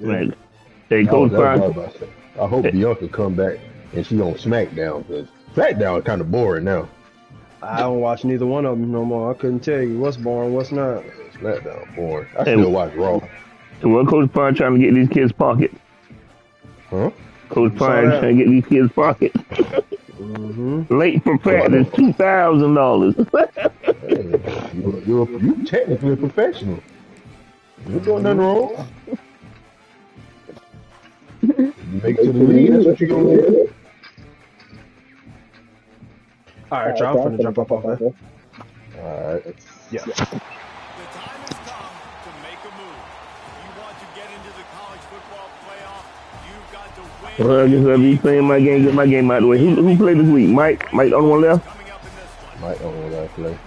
Man, hey, That was, Coach that was what I Prime. was about to say. I hope Bianca come back and she on SmackDown because SmackDown is kind of boring now. I don't watch neither one of them no more. I couldn't tell you what's boring, what's not. SmackDown boring. I Hey, still watch Raw. what Coach Prime trying to get these kids' pockets? Huh? Coach You saw Prime that? trying to get these kids' pockets. Mm-hmm. Late for practice, $2,000. Hey, you technically a professional. You ain't doing nothing Mm-hmm. wrong. You make it to the league, that's what you're gonna get. All right, y'all. I'm finna jump up off there. All right. Yeah. The time has come to make a move. You want to get into the college football playoff, you've got to win Well, I guess I'll be playing my game, get my game out of the way. Who played this week? Mike? Mike, the only one left? coming up in this one. Mike don't want to play.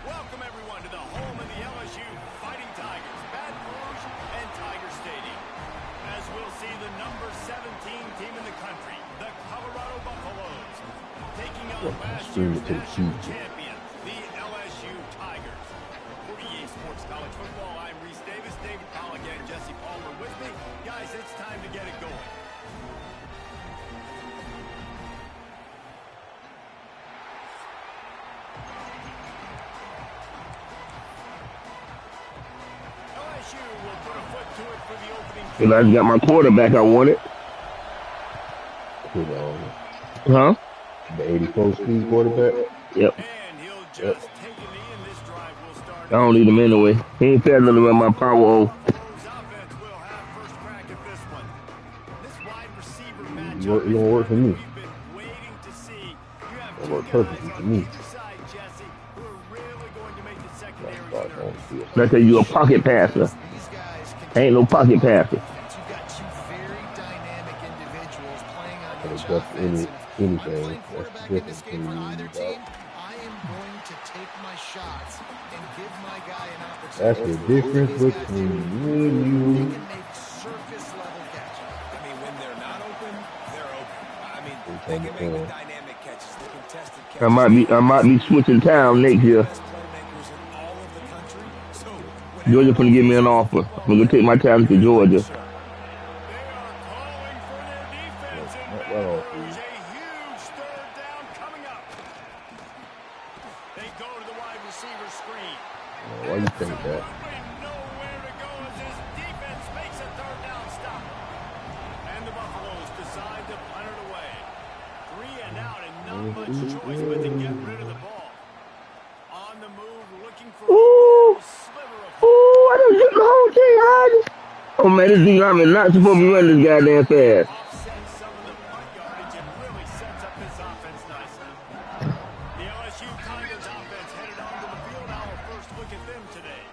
Welcome everyone to the home of the LSU Fighting Tigers, Baton Rouge and Tiger Stadium. As we'll see the number 17 team in the country, the Colorado Buffaloes, taking on last Scream year's it to the national Chiefs. champion, the LSU Tigers. For EA Sports College Football, I'm Reese Davis, David Powell again, Jesse Palmer with me. Guys, it's time to get it going. LSU will put a foot to it for the opening And I just got my quarterback I wanted. You know, Huh? the 84 speed quarterback. Yep. and he'll just take a knee and this drive will start. I don't need him anyway. He ain't fair nothing about my power O. Buffalo's offense will have first crack at this one. This wide receiver It matchup don't work for me. we've been waiting to see. You have It two work guys perfectly for on me. either side, Jesse, who are really going to make the secondary Start on nervous. the field. Let's say you a pocket passer. These guys can I ain't no pocket passer. defense. You've got two very dynamic individuals playing on But each that's offense. anything. I'm playing That's the quarterback in difference this game for between either you, team. dog. I am going to take my shots and give my guy an That's opportunity. the difference These guys between here, me and they you. can make surface level catches. I mean, when they're not open, they're open. I mean, It's they on the can make the field. dynamic catches, the contested I catches. might be switching town next year. Best playmakers in all of the country. So, Georgia finna give me an offer. I'm gonna take my talent to Georgia. They are calling for their defense in Not Baton well off, Rouge. A huge third down coming up. They go to the wide receiver screen. Why you think that? Absolutely nowhere to go as his defense makes a third down stop. And the Buffaloes decide to punt it away. 3 and out and not much choice but to get rid of the ball. On the move, looking for Ooh. a sliver of Ooh, I done took the whole thing, Hodges. Oh man, this D lineman not supposed to be running this goddamn fast. offsets some of the punt yardage and really sets up his offense nicely. The LSU Tigers offense headed onto the field. Our first look at them today.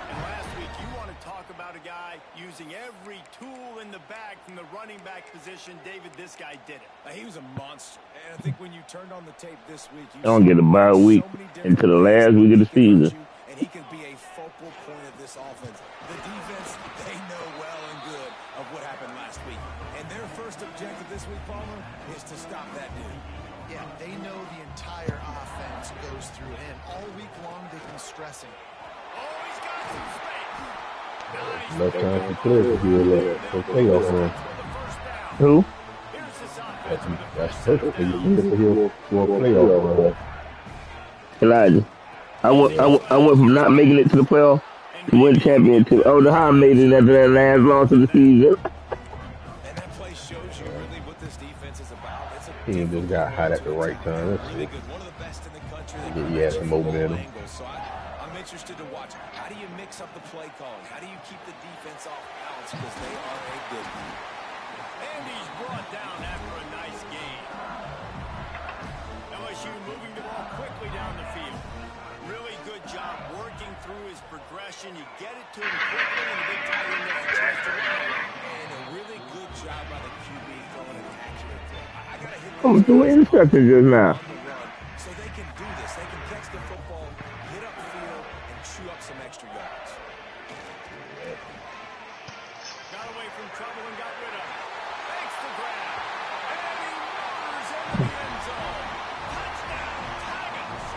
And last week, you want to talk about a guy using every tool in the bag from the running back position. David, this guy did it. He was a monster. And I think when you turned on the tape this week, you I don't get a bye saw week so many different until the ways last week of the he can hurt season. you, and he can be a focal point of this offense. The defense, they know well and good of what happened last week. And their first objective this week, Palmer, is to stop that dude. Yeah, they know the entire offense goes through him. All week long, they've been stressing. Oh, he's got some space. Nice. Enough time for players to be left for playoff run. For the first down. Who? Here's this offense. That's perfect for you for a playoff run. Elijah. I went from not making it to the playoff to win championship. Oh, the high made it after that last loss of the season. And that play shows you really what this defense is about. It's a Team just got hot at the right time. That's really it. good. One of the best in the country. They Yeah, can he had some multiple momentum. angles. So I'm interested to watch. How do you mix up the play calling? How do you keep the defense off balance? Because they are a good team. And he's brought down after a nice gain. LSU moving the ball quickly down the field. Really good job working through his progression. You get it to him quickly, and the big tight end gets a chance to run away. And a really good job by the QB throwing an accurate throw. I got to hit I'm those doing guys interceptions just now. on the run so they can do this. They can catch the football, get upfield, and chew up some extra yards. Got away from trouble and got rid of it. Makes the grab. And he motors into the end zone. Touchdown, Tigers.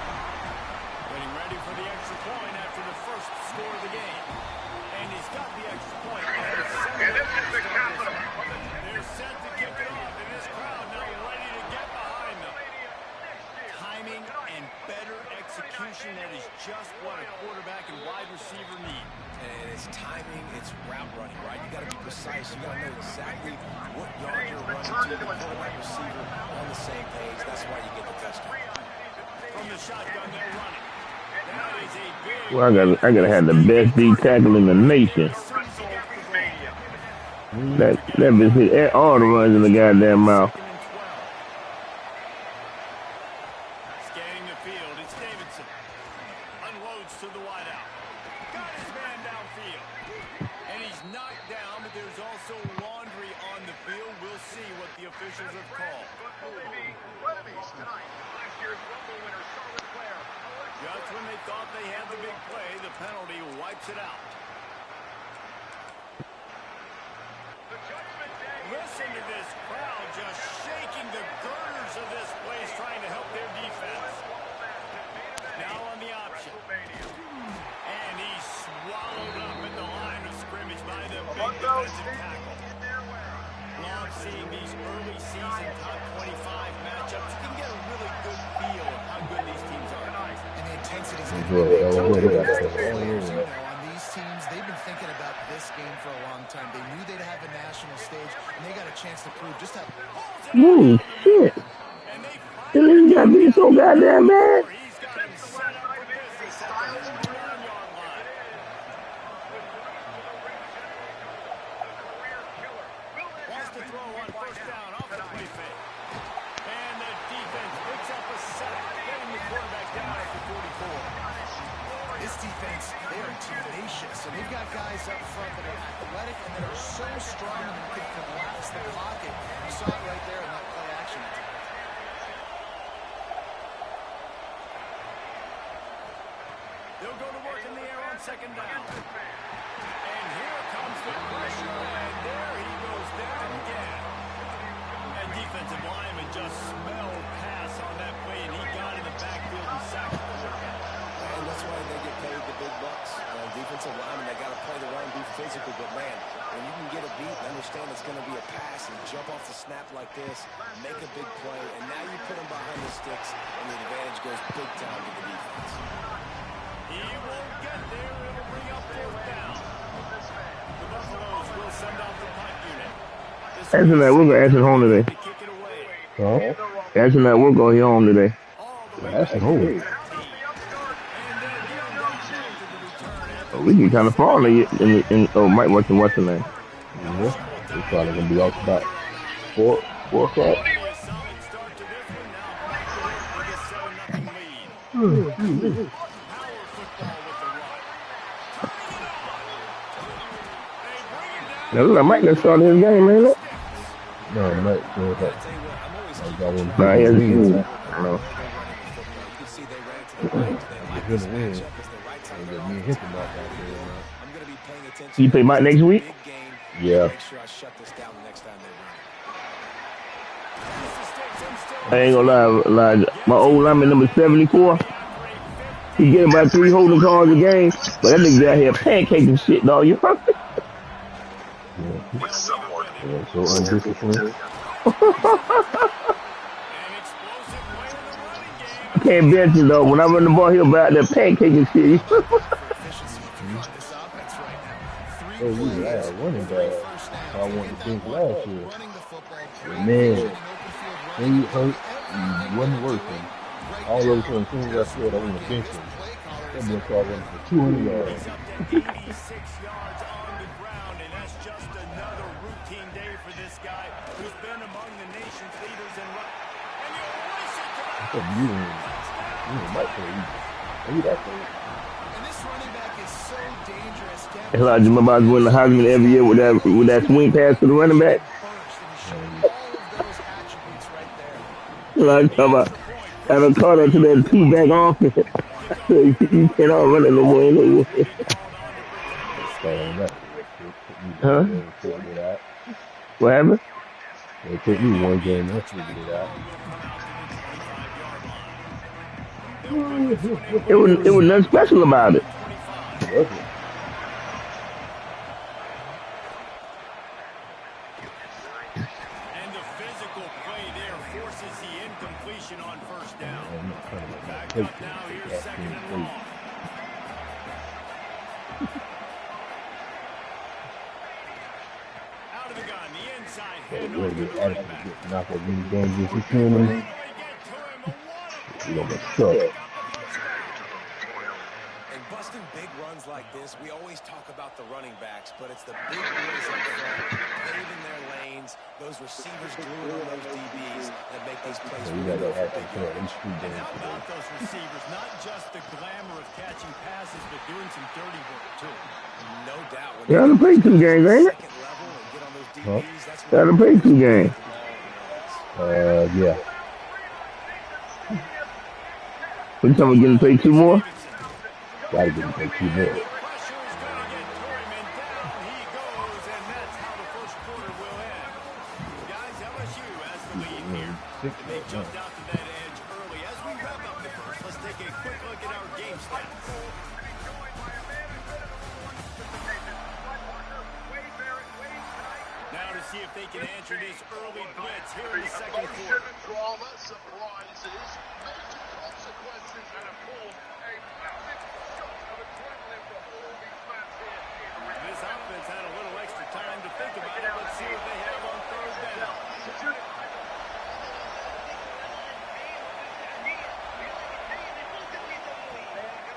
Getting ready for the extra point after the first score of the game. And he's got the extra point. And it's 7 And this is the route running, right? You got to be precise. You got to know exactly what yard you're running to. The quarterback receiver on the same page. That's why you get the touchdown. From the shotgun, they're running. That is a big... Well, I gotta have the best D tackle in the nation. That bitch hit all the runs in the goddamn mouth. Scanning the field, it's Davidson. Unloads to the wideout. Got his man downfield. And he's knocked down, but there's also laundry on the field. We'll see what the officials have called. Just when they thought they had the big play, the penalty wipes it out. Listen to this crowd just shaking the girders of this place, trying to help their defense. Now on the option. And he's swallowed up at the line of scrimmage by the big defensive tackle. Love seeing these early season top 25 matchups. You can get a really good feel of how good these teams are. And the intensity is on these teams. They've been thinking about this game for a long time. They knew they'd have a national stage, and they got a chance to prove just how... Ooh, shit. This nigga got me so goddamn bad. He's got him set up for business at the 1-yard line. Wants to throw on first down off the play fake. And the defense picks up a sack, getting the quarterback down at the 44. This defense, they are tenacious, and they've got guys up front that are athletic and that are so strong and can collapse the pocket. You saw it right there in that play action. They'll go to work in the air on second down. And here comes the pressure, and there he goes down again. And defensive lineman just smelled pass on that play, and he got in the backfield and sacked the quarterback. And that's why they get paid the big bucks. Defensive linemen, they got to play the run, be physical. But, man, when you can get a beat and understand it's going to be a pass and jump off the snap like this, make a big play, and now you put them behind the sticks, and the advantage goes big time to the defense. He won't get there. It'll bring up fourth down. The Buffaloes will send out the punt unit. Asking that we're gonna ask it home today. To kick it away. Huh? Asking that we're going home today. That's a hole. We can kind of fall in Mike watching what's the name. Yeah. It's probably gonna be off about 4 o'clock. Now look like Mike done started his game, ain't it? No, Mike. I got one. Nah, he has a few. I know. He's gonna win. Me and him knock out there. You play Mike next week? Yeah. I ain't gonna lie. My old lineman number 74. He getting about 3 holding calls a game, but that nigga out here pancaking shit, dog. You heard? Yeah, so undisciplined. I can't bench it though. When I run the ball, he'll be out there pancaking shit. Oh, you last running back. I wanted to think last year. But man, when you hurt, you wasn't working. All of a sudden, as soon as I said I want to bench him, that boy started running for 200 yards. 86 yards on the ground, and that's just another routine day for this guy who's been among the nation's leaders in run. And you erase it to the... I said, you might play. Are you that close? And this running back is so dangerous. Elijah remember I was winning the Heisman every year with that swing pass to the running back. Like talking about having caught up to that 2-back offense. You cannot run it no more anyway. Huh? What happened? It took me one game to figure it out. It was nothing special about it. Was it? And the physical play there forces the incompletion on first down. Back up now, here's second and long. the gun, the inside So we're handoff gonna to get the running adequate back. get knocked as many games as we They can. finally get to him, but what a We're play. gonna suck. Pick up the first down. And busting big runs like this, we always talk about the running backs, but it's the big boys up front paving their lanes, those receivers gluing on those DBs that make these plays So we really gotta go for actually big play at yardage. least 3 And games how today. about those receivers? Not just the glamour of catching passes, but doing some dirty work, too. No doubt. When Yeah, you to get play those 2 guys games, at the ain't it? second level and get on those Huh? DBs, that's when Got you to play really 2 start games. making long runs. Yeah. We talking about getting paid 2 more? Gotta get him to 2 more. Pressure is going to get to him, and down he goes, and that's how the first quarter will end. Guys, LSU has the lead here. And they jumped out to that edge early. As we wrap up the first, let's take a quick look at our game stats. Now to see if they can answer this early blitz here in the second quarter. Drama, surprises, major consequences, and of course, a massive shot of adrenaline for all these fans here in Rio. This offense had a little extra time to think about it. Let's see what they have on third down.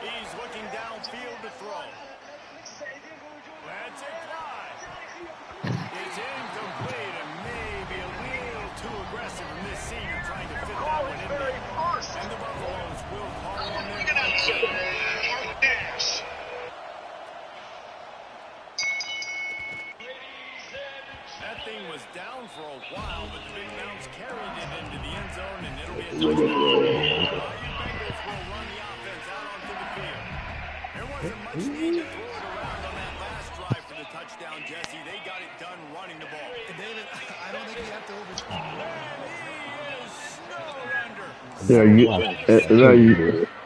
He's looking downfield to throw. That's it, fly. It's incomplete and maybe a little too aggressive from this senior trying to fit that one in there. And the Buffaloes will call on their That thing was down for a while, but the big bounce carried it into the end zone, and it'll be a touchdown. Bengals will run the offense out onto the field. There wasn't much need to throw it around on that last drive for the touchdown, Jesse. They got it done running the ball. And David, I don't think you have to over. And he is snowed under. Yeah,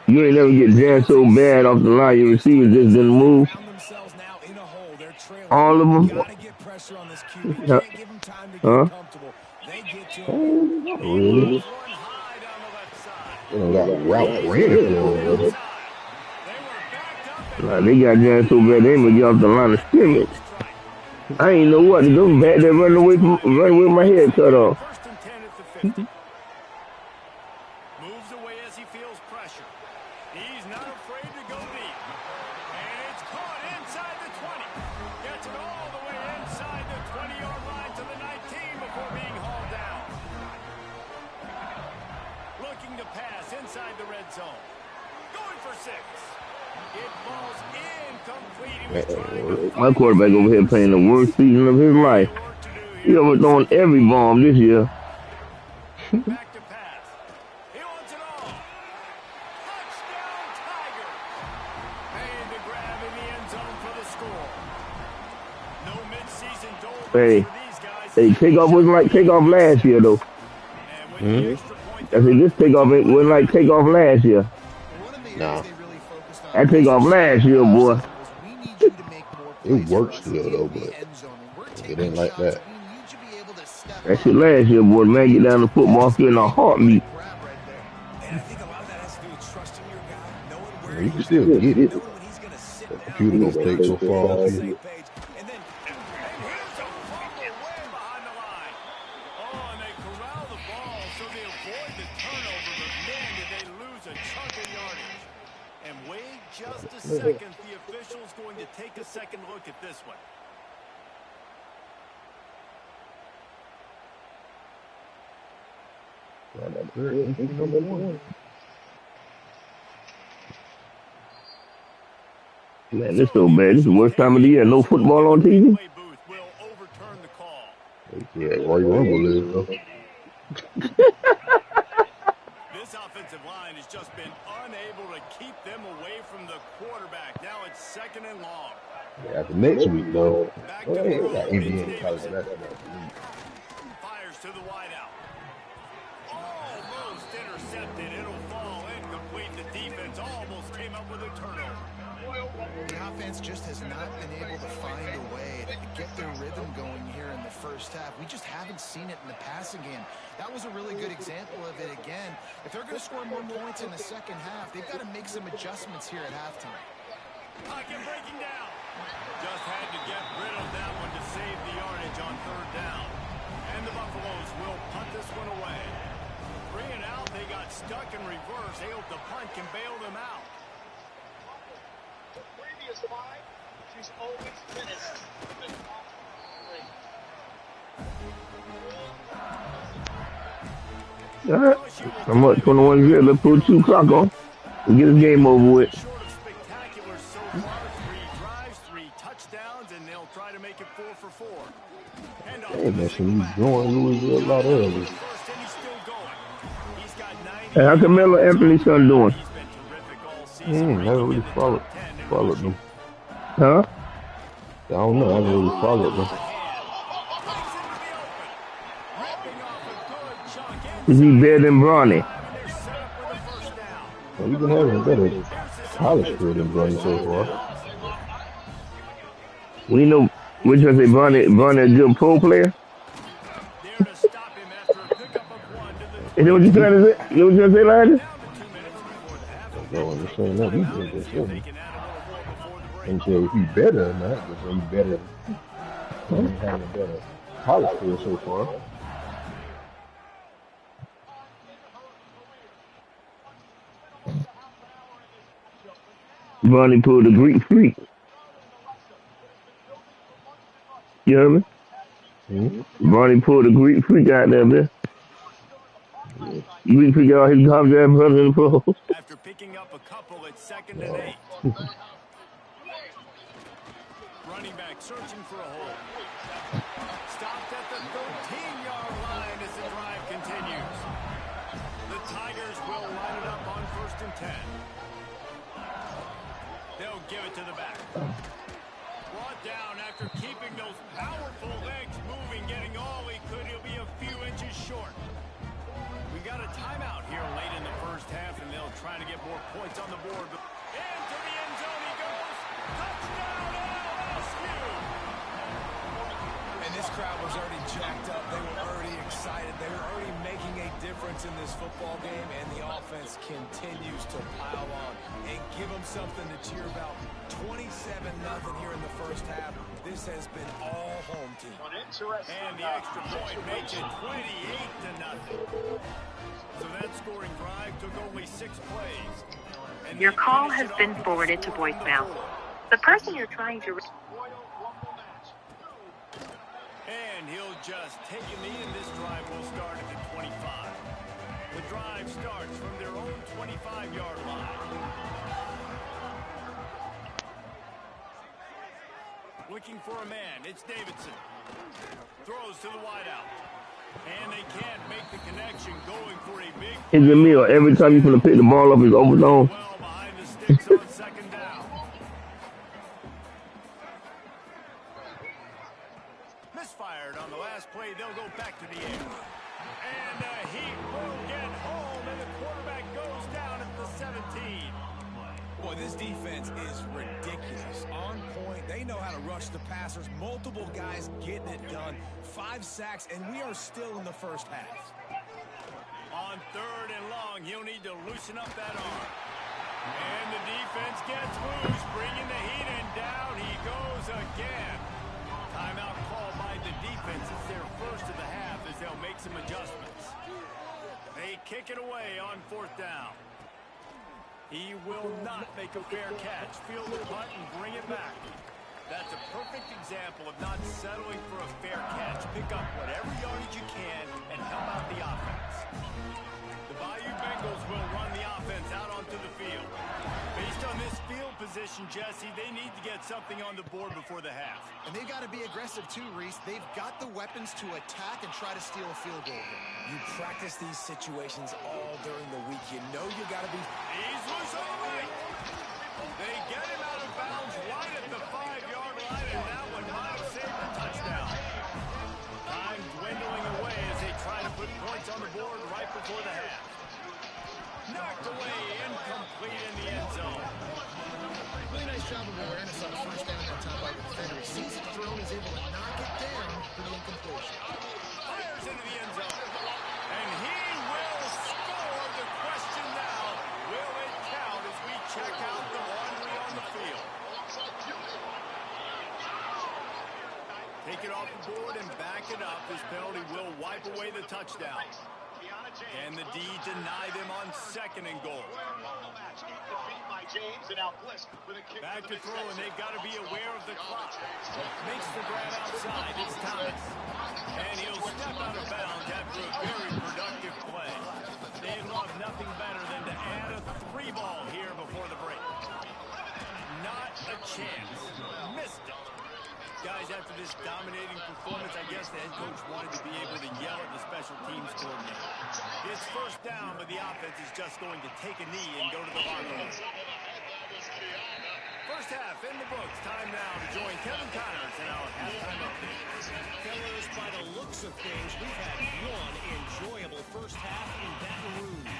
you ain't never get jammed so bad off the line. Your receivers just didn't move. Found themselves now in a hole. They're trailing. All of them. Got to get pressure on this QB. Huh? Can't give him time to Huh? get comfortable. They get to him. Really? One high down the left side. They done got route ran for us. They were backed up and Like, they got jammed so bad they ain't get off the line of scrimmage. I ain't know what to do. Back there running away with my head cut off. first and 10 at the 50. Moves away as he feels pressure. He's not afraid to go deep. And it's caught inside the 20. Gets it all the way inside the 20-yard line to the 19 before being hauled down. Looking to pass inside the red zone. Going for 6. It falls incomplete. He was trying to My quarterback over here playing the worst season of his life. He overthrowing every bomb this year. back to pass. He wants it all. Touchdown, Tiger. Made the grab in the end zone for the score. No midseason doldrums Hey, for these guys. hey, kickoff wasn't like kickoff last year though. And with the extra point, I said this kickoff wasn't like kickoff last year. One of the Nah. areas they really focused on That kickoff last year, boy. was we need you to make more It plays works for us still, in though, the but end zone. When we're it taking ain't like shots, that. we need you to be able to step That up. shit last year, boy. Man, get down the football field in a heartbeat. Grab right there. And I think a lot of that has to do with trusting your guy, knowing where You he's can still going, get it. knowing when he's going to sit The down. computer gonna take so far off Same you. page. And then here's a fumble way behind the line. Oh, and they corral the ball so they avoid the turnover, but man, did they lose a chunk of yardage. And wait just a second. The official's going to take a second look at this one. Number 1. Man, this so bad. This is the worst time of the year. No football on TV. Play booth will overturn the call. Yeah, Roy Rumble is though. This offensive line has just been unable to keep them away from the quarterback. Now it's second and long. Yeah, after next week though, Back well, to they throw. got It's NBA and college Davidson. basketball. Fires to the wideout. Almost intercepted. It'll fall incomplete. The defense almost came up with a turnover. The offense just has not been able to find a way to get their rhythm going here in the first half. We just haven't seen it in the passing game. That was a really good example of it again. If they're going to score more points in the second half, they've got to make some adjustments here at halftime. Pocket breaking down. Just had to get rid of that one to save the yardage on third punt can bail them out. Previous 5, she's always finished. All right. I'm up 21 0. Let's put 2 clock on and get this game over with. Short of spectacular so far. 3 drives, 3 touchdowns, and they'll try to make it 4 for 4. Hand off Hey, to the man, should we back. join Louisville a lot early? First, and he's still going. He's got 90. Hey, how Camelo Anthony's son doing? He's been terrific all season, Never ranking really in the top 10 in followed them. Huh? I don't know. I never really followed them. Is he better than Bronny? Well, we've been having a better college career than Bronny so far. We know which one say Bronny a good pro player. Is that what you trying to say? You know what you trying to say, Larry? I don't understand that. We did this, shouldn't we? And so if he's better or not, but he's better. He's having a better college career so far. Bronny pulled a Greek freak. You heard me? Bronny pulled a Greek freak out there, man. Greek freak out his goddamn brother in the pro. After picking up a couple at 2nd and 8. Running back searching for a hole. Stopped at the 13-yard line as the drive continues. The Tigers will line it up on 1st and 10. They'll give it to the back. Brought down after keeping those powerful legs moving, getting all he could. He'll be a few inches short. We got a timeout here late in the first half, and they'll try to get more points on the board. Into the end zone he goes. Touchdown LSU! And this crowd was already jacked up. They were already excited. They were already making a difference in this football game, and the offense continues to pile on and give them something to cheer about. 27-0 here in the first half. This has been all home team. And the extra point makes it 28-0. So that scoring drive took only 6 plays. And your call has been forwarded to voicemail. The person you're trying to reach. And he'll just take a knee, and this drive will start at the 25. The drive starts from their own 25-yard line. Looking for a man. It's Davidson. Throws to the wideout. And they can't make the connection, going for a big... It's a meal. Every time you're going to pick the ball up, it's overthrown. Well behind the sticks on 2nd down. Misfired on the last play. They'll go back to the air. And he will get home, and the quarterback goes down at the 17. Boy, this defense is ridiculous. On point. They know how to rush the passers. Multiple guys getting it done. 5 sacks, and we are still in the first half. On 3rd and long, he'll need to loosen up that arm. And the defense gets loose, bringing the heat, and down he goes again. Timeout called by the defense. It's their first of the half as they'll make some adjustments. They kick it away on 4th down. He will not make a fair catch. Field the punt and bring it back. That's a perfect example of not settling for a fair catch. Pick up whatever yardage you can and help out the offense. The Bayou Bengals will run the offense out onto the field. Based on this field position, Jesse, they need to get something on the board before the half. And they've got to be aggressive too, Reese. They've got the weapons to attack and try to steal a field goal here. You practice these situations all during the week. You know you got to be... He's loose on the right. They get him out of bounds right at the 5-yard line, and that one might have saved a touchdown. Time dwindling away as they try to put points on the board right before the half. Knocked away, incomplete in the end zone. Really nice job of awareness on the first down that time by the defender. He sees it thrown, is able to knock it down for the incompletion. Fires into the end zone. And he will score. The question now, will it count as we check out the laundry on the field? Take it off the board and back it up. This penalty will wipe away the touchdown. And the D deny them on 2nd and goal. Back to throw, and they've got to be aware of the clock. Makes the grab outside. It's Thomas. And he'll step out of bounds after a very productive play. They'd love nothing better than to add a 3-ball here before the break. Not a chance. Missed it. Guys, after this dominating performance, I guess the head coach wanted to be able to yell at the special teams coordinator. It's 1st down, but the offense is just going to take a knee and go to the locker room. First half in the books. Time now to join Kevin Connors in our halftime update. Fellas, by the looks of things, we've had one enjoyable first half in Baton Rouge.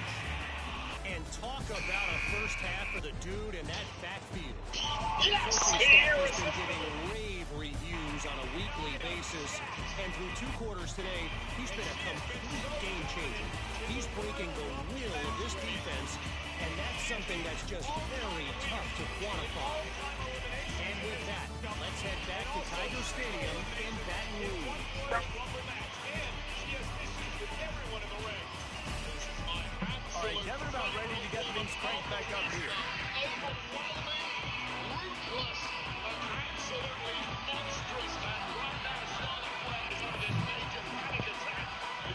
And talk about a first half for the dude in that backfield. The coaching staff has been giving rave reviews on a weekly basis. And through 2 quarters today, he's been a complete game changer. He's breaking the will of this defense, and that's something that's just very tough to quantify. And with that, let's head back to Tiger Stadium in Baton Rouge. All right, Kevin about ready to get things cranked back up here.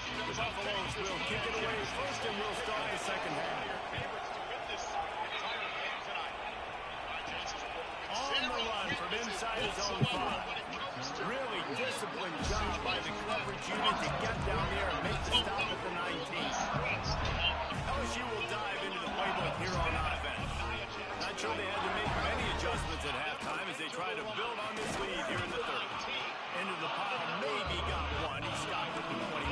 The Buffaloes will kick it away first, and we'll start the second half. On the run from inside his own 5. Really disciplined job by the coverage unit to get down there and make the stop at the 19. LSU will dive into the playbook here on offense. Not sure they had to make many adjustments at halftime as they try to build on this lead here in the 3rd. Into the pile, maybe got one. He stopped at the 21.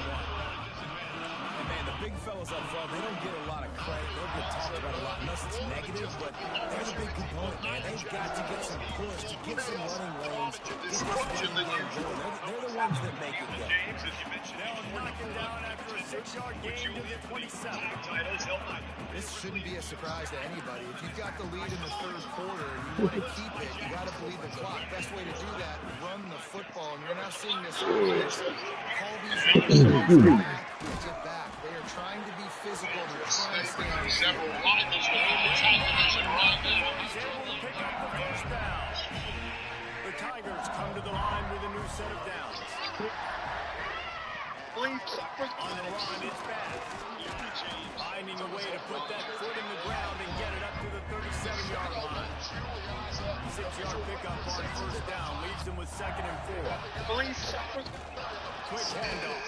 And man, the big fellas up front, they don't get a lot of credit. They'll get talked about a lot unless it's negative, but they're the big component, man. They've got to get some push, to get some running lanes, get this running game going. They're the ones that make it go. Now knocking down after a 6-yard gain to the 27. This shouldn't be a surprise to anybody. If you've got the lead in the 3rd quarter and you want to keep it, you got to bleed the clock. Best way to do that, run the football. And you're now seeing this offense call these runs back, get back. They are trying to be physical. They're trying to stay on Several rivals within the television right now. He's able to pick up the first down. The Tigers come to the line with a new set of downs. On the run, it's bad. Finding a way to put that foot in the ground and get it up to the 37-yard line. 6-yard pickup on 1st down leaves them with 2nd and 4. Quick handoff.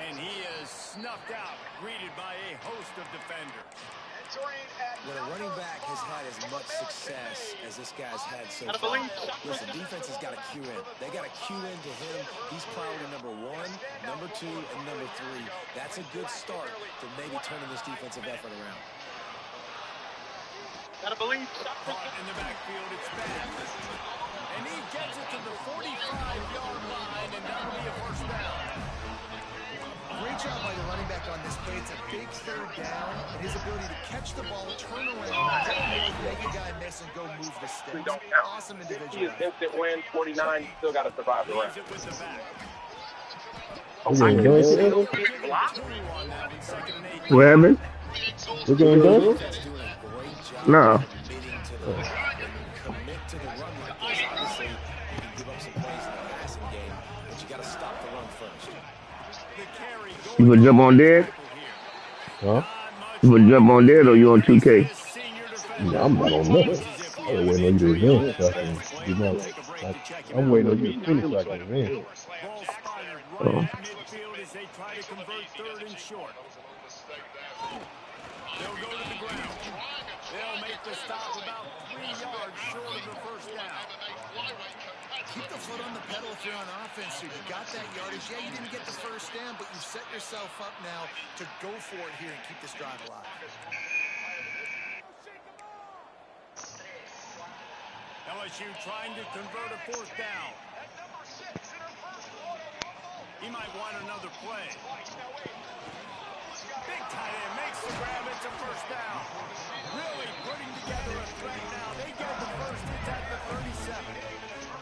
And he is snuffed out, greeted by a host of defenders. When a running back has had as much success as this guy's had so far, listen, defense has got to cue in. They got to cue in to him. He's priority number 1, number 2, and number 3. That's a good start to maybe turning this defensive effort around. Caught in the backfield, it's bad. And he gets it to the 45-yard line, and that'll be a first down. Great job by the running back on this play. It's a big 3rd down, and his ability to catch the ball, turn around, make a guy miss, and go move the sticks. Awesome individual. He is instant win, 49, still got to survive the round. What happened? We're going to No. Commit to the run like this. Obviously, you can give up some plays in the passing game, but you got to stop the run first. You gonna jump on dead? Huh? You gonna jump on dead or you on 2K? No, I'm not on nothing. I'm waiting on you to advance so I can do my, I'm waiting on you to finish so I can advance. Oh. They'll go to the ground. They'll make the stop about 3 yards short of the first down. Keep the foot on the pedal if you're on offense here. You got that yardage. Yeah, you didn't get the first down, but you've set yourself up now to go for it here and keep this drive alive. LSU trying to convert a 4th down. He might want another play. Big tight end makes the grab. It's a first down. Really putting together a threat now. They get the first. It's at the 37.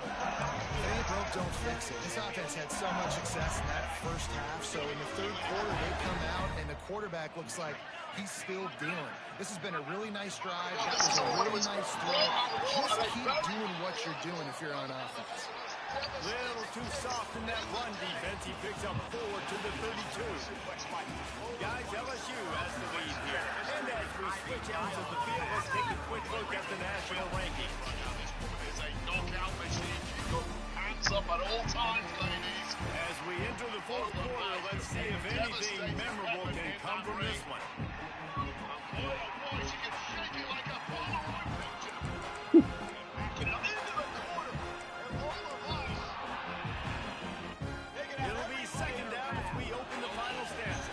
If it ain't broke, don't fix it. This offense had so much success in that first half, so in the third quarter, they come out, and the quarterback looks like he's still dealing. This has been a really nice drive. That was a really nice throw. Just keep doing what you're doing if you're on offense. Little too soft in that run defense. He picks up 4 to the 32. Guys, LSU has the lead here. And as we switch ends of the field, let's take a quick look at the national rankings. It's a knockout machine. Keep your hands up at all times, ladies. As we enter the fourth quarter, let's see if anything memorable can come from this one. Boy, oh boy, she can shake it like a Polaroid picture. Now into the corner and roll the line. It'll be second down as we open the final stanza.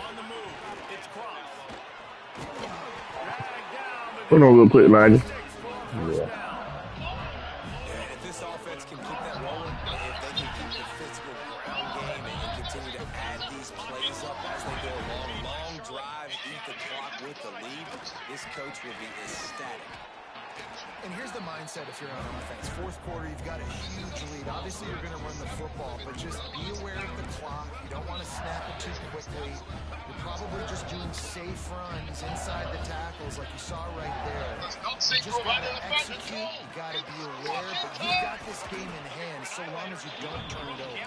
On the move, it's Cross. Dragged down. Hold on real quick, Nigel. Yeah, if this offense can keep that rolling, if they can keep the physical ground game and continue to add these plays up as they go along, long drives, eat the clock with the lead, this coach will be ecstatic. And here's the mindset if you're on offense. Fourth quarter, you've got a huge lead. Obviously, you're going to run the football, but just be aware of the clock. You don't want to snap it too quickly. You're probably just doing safe runs inside the tackles like you saw right there. You just got to execute. You got to be aware, but you've got this game in hand so long as you don't turn it over.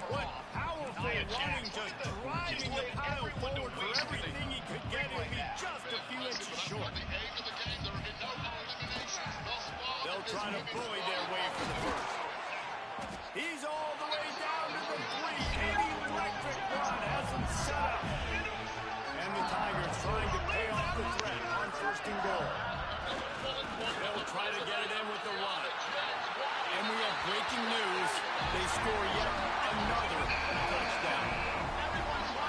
What powerful running, just driving the pile forward for everything he could get. It'll be just a few inches short. They'll try to bully their way for the first. He's all the way down to the 3. An electric run has him set up. And the Tigers trying to pay off the threat on first and goal. They'll try to get it in with the run. And we have breaking news. They score yet another touchdown.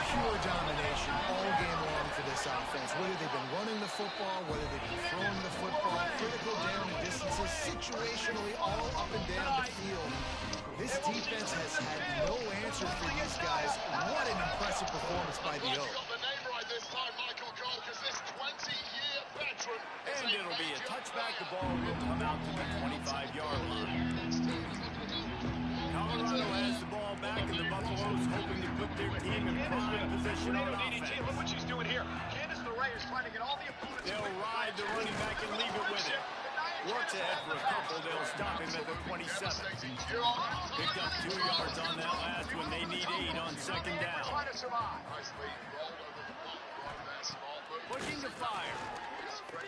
Pure domination all game long for this offense. Whether they've been running the football, whether they've been throwing the football, critical down and distances, situationally all up and down the field. This defense has had no answer for these guys. What an impressive performance by the O. And it'll be a touchback. The ball will come out to the 25-yard line. Colorado has the ball back, and the Buffaloes hoping to put their team in prime position on offense. Look what she's doing here. Candace LeRae is trying to get all the opponents. They'll ride the running back and leave it with him. Works ahead for a couple. They'll stop him at the 27. Picked up 2 yards on that last one. They need 8 on second down. Pushing to fire.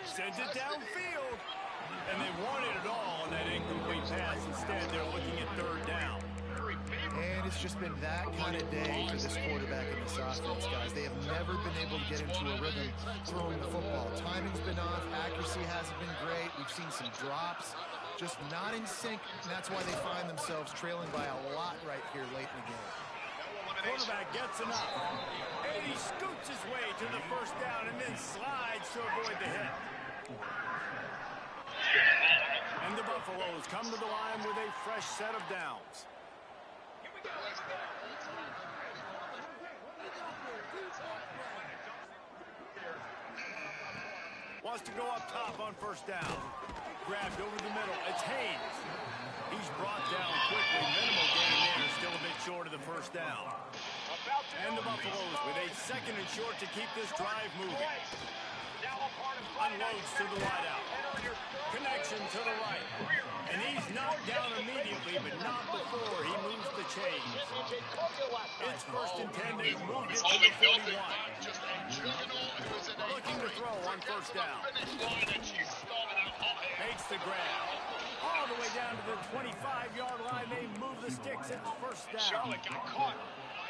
Sends it downfield. And they wanted it all on that incomplete pass. Instead, they're looking at third down. And it's just been that kind of day for this quarterback and this offense, guys. They have never been able to get into a rhythm throwing the football. Timing's been off. Accuracy hasn't been great. We've seen some drops. Just not in sync. And that's why they find themselves trailing by a lot right here late in the game. Quarterback gets enough. And he scoots his way to the first down and then slides to avoid the hit. And the Buffaloes come to the line with a fresh set of downs. Wants to go up top on first down. Grabbed over the middle. It's Haynes. He's brought down quickly. Minimal gain there. Still a bit short of the first down. And the Buffaloes with a second and short to keep this drive moving. Unloads to the wideout. Connection to the right. And he's knocked down immediately, but not before he moves the chains. It's first and 10. They've moved it to the 41. Looking to throw on first down. Makes the grab. All the way down to the 25-yard line. They move the sticks. It's first down.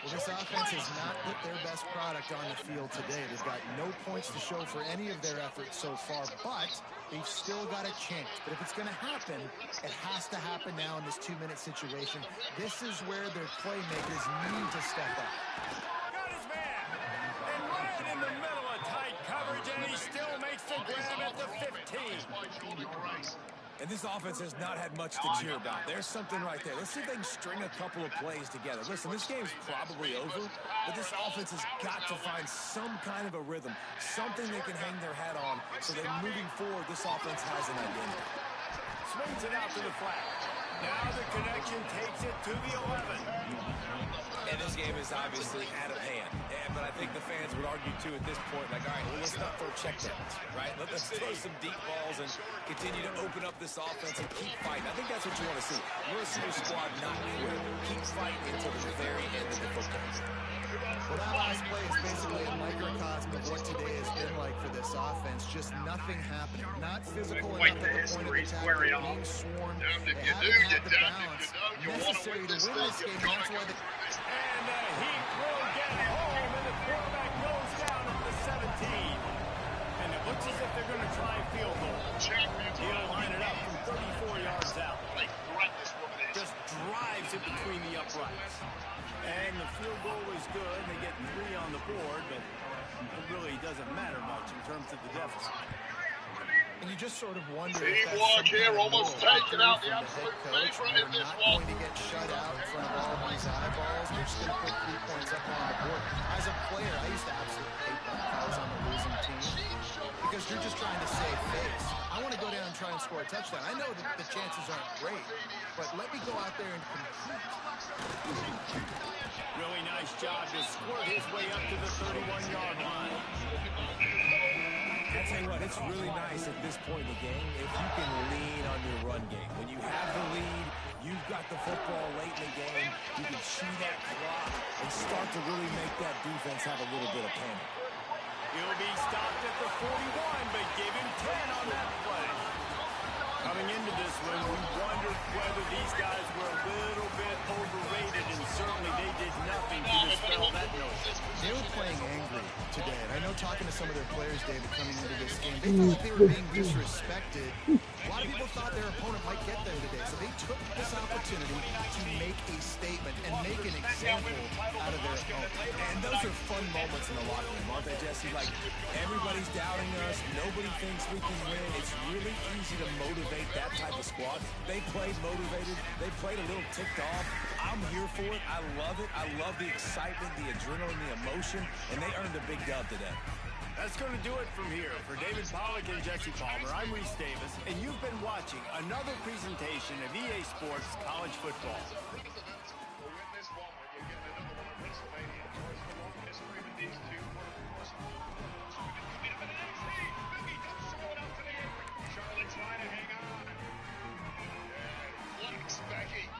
Well, this offense has not put their best product on the field today. They've got no points to show for any of their efforts so far, but they've still got a chance. But if it's going to happen, it has to happen now in this 2-minute situation. This is where their playmakers need to step up. Got his man. And right in the middle of tight coverage, and he still makes the grab at the 15. And this offense has not had much to cheer about. There's something right there. Let's see if they can string a couple of plays together. Listen, this game's probably over, but this offense has got to find some kind of a rhythm, something they can hang their hat on, so that moving forward, this offense has an identity. Swings it out to the flat. Now the connection takes it to the 11. And this game is obviously out of hand. But I think the fans would argue, too, at this point, like, all right, well, let's not throw checkdowns, right? Let's throw some deep balls and continue to open up this offense and keep fighting. I think that's what you want to see. You want to see your squad not quit. Keep fighting until the very end of the football. Well, that last play is basically a microcosm of what today has been like for this offense. Just nothing happening. Not physical enough at the point of attack. They're being swarmed. They haven't had the balance necessary to win this game. That's why the... And the Heat will get home, and the quarterback goes down at the 17. And it looks as if they're going to try a field goal. He'll line it up from 34 yards out. Just drives it between the uprights. And the field goal is good. They get 3 on the board, but it really doesn't matter much in terms of the deficit. And you just sort of wonder teamwork here, almost taking out the absolute favorite in this one. Going to get shut out in front of all these eyeballs. They're just going to put 3 points up on the board. As a player, I used to absolutely hate that if I was on the losing team, because you're just trying to save face. I want to go down and try and score a touchdown. I know that the chances aren't great, but let me go out there and compete. Really nice job to squirt his way up to the 31-yard line. I tell you what, it's really nice at this point in the game if you can lean on your run game. When you have the lead, you've got the football late in the game, you can chew that clock and start to really make that defense have a little bit of panic. He'll be stopped at the 41, but give him 10 on that play. Coming into this one, we wondered whether these guys were a little bit overrated, and certainly they did nothing to dispel that notion. They were playing angry today, and I know talking to some of their players, David, coming into this game, they felt like they were being disrespected. A lot of people thought their opponent might get them today, so they took this opportunity to make a statement and make an example out of their opponent. And those are fun moments in the locker room, aren't they, Jesse? Like, everybody's doubting us, nobody thinks we can win. It's really easy to motivate that type of squad. They played motivated, they played a little ticked off. I'm here for it, I love it. I love the excitement, the adrenaline, the emotion, and they earned a big dub today. That's going to do it from here. For David Pollack and Jesse Palmer, I'm Reese Davis, and you've been watching another presentation of EA Sports College Football. Charlotte's line ahead.